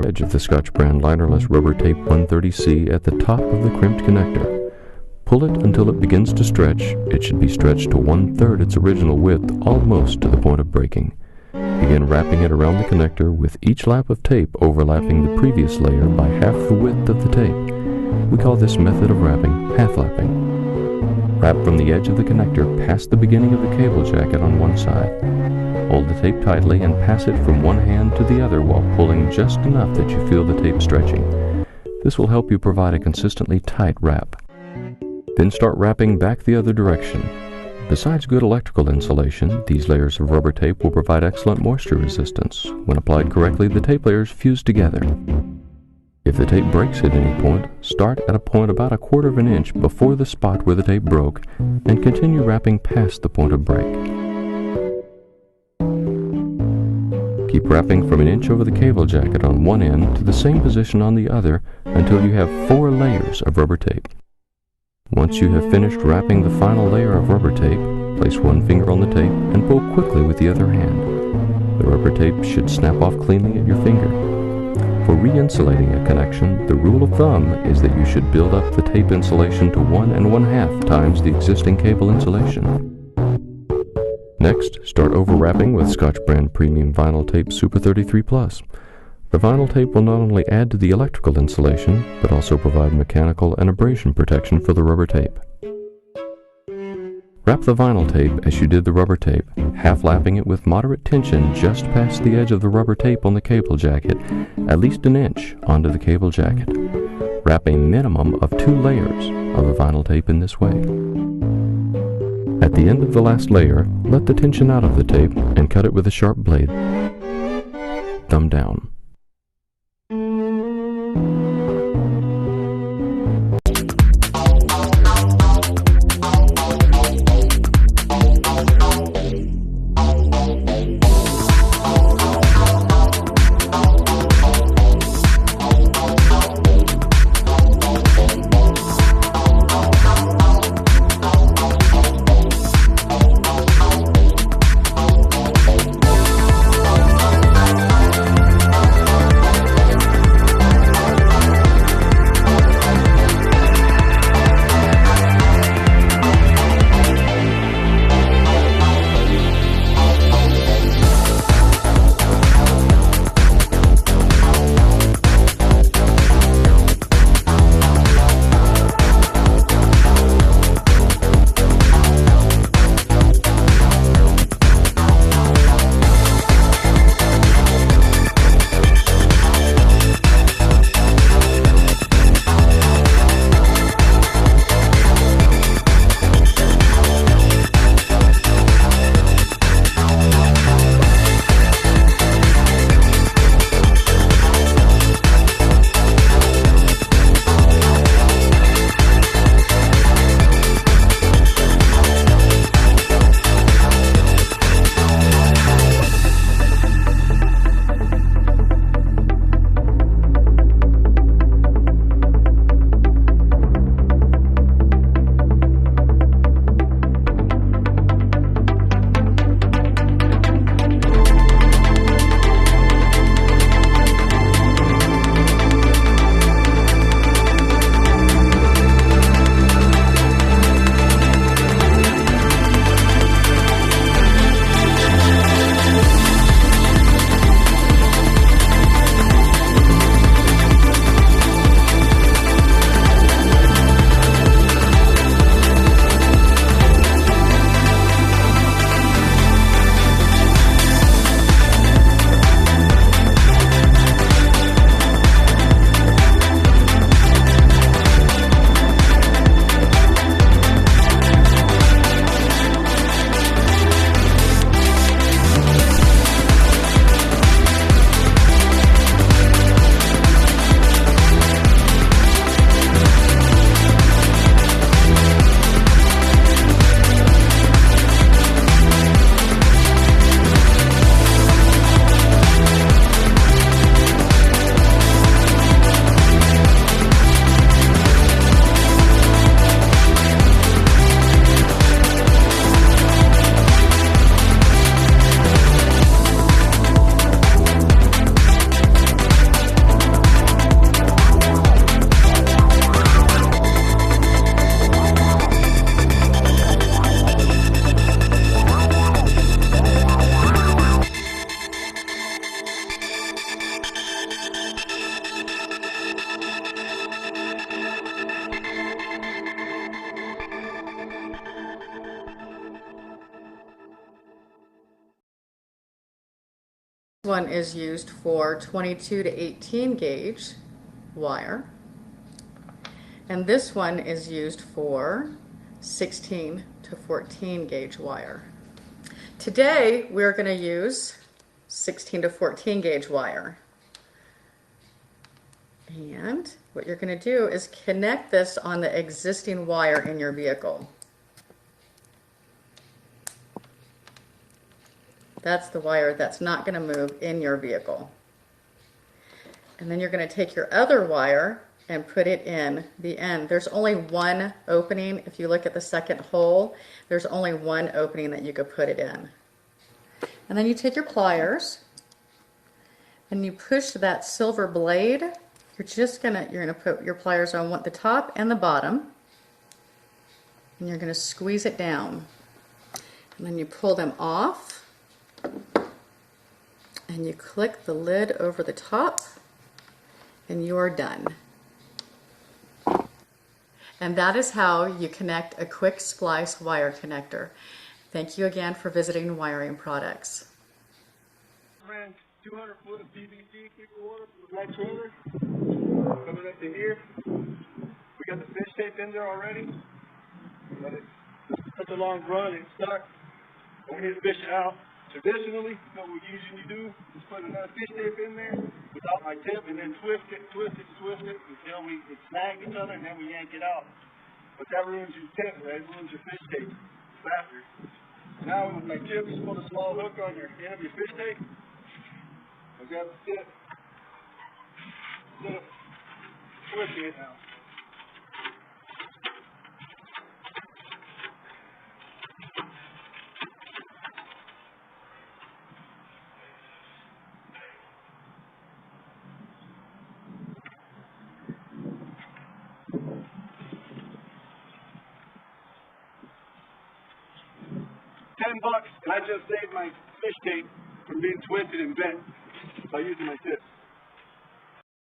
Edge of the Scotch brand linerless rubber tape 130C at the top of the crimped connector. Pull it until it begins to stretch. It should be stretched to 1/3 its original width, almost to the point of breaking. Begin wrapping it around the connector with each lap of tape overlapping the previous layer by half the width of the tape. We call this method of wrapping half-lapping. Wrap from the edge of the connector past the beginning of the cable jacket on one side. Hold the tape tightly and pass it from one hand to the other while pulling just enough that you feel the tape stretching. This will help you provide a consistently tight wrap. Then start wrapping back the other direction. Besides good electrical insulation, these layers of rubber tape will provide excellent moisture resistance. When applied correctly, the tape layers fuse together. If the tape breaks at any point, start at a point about 1/4 of an inch before the spot where the tape broke and continue wrapping past the point of break. Keep wrapping from an inch over the cable jacket on one end to the same position on the other until you have 4 layers of rubber tape. Once you have finished wrapping the final layer of rubber tape, place one finger on the tape and pull quickly with the other hand. The rubber tape should snap off cleanly at your finger. For re-insulating a connection, the rule of thumb is that you should build up the tape insulation to 1 1/2 times the existing cable insulation. Next, start overwrapping with Scotch brand premium vinyl tape Super 33+. The vinyl tape will not only add to the electrical insulation, but also provide mechanical and abrasion protection for the rubber tape. Wrap the vinyl tape as you did the rubber tape, half-lapping it with moderate tension just past the edge of the rubber tape on the cable jacket, at least an inch onto the cable jacket. Wrap a minimum of 2 layers of the vinyl tape in this way. At the end of the last layer, let the tension out of the tape and cut it with a sharp blade. Thumb down. This one is used for 22 to 18 gauge wire, and this one is used for 16 to 14 gauge wire. Today we're going to use 16 to 14 gauge wire. And what you're going to do is connect this on the existing wire in your vehicle. That's the wire that's not going to move in your vehicle. And then you're going to take your other wire and put it in the end. There's only one opening. If you look at the second hole, there's only one opening that you could put it in. And then you take your pliers and you push that silver blade. You're gonna put your pliers on the top and the bottom, and you're gonna squeeze it down. And then you pull them off, and you click the lid over the top, and you are done. And that is how you connect a quick splice wire connector. Thank you again for visiting Wiring Products. Ran 200 foot of PVC thick water with my trailer coming up to here. We got the fish tape in there already. But it's such a long run, it's stuck. We need to fish it out. Traditionally, what we usually do is put another fish tape in there without my tip and then twist it until it snags each other, and then we yank it out. But that ruins your tip, that ruins your fish tape faster. Now with my tip, just put a small hook on your end of your fish tape. I'll grab the tip. Instead of twisting it now. $10, and I just saved my fish tape from being twisted and bent by using my tip.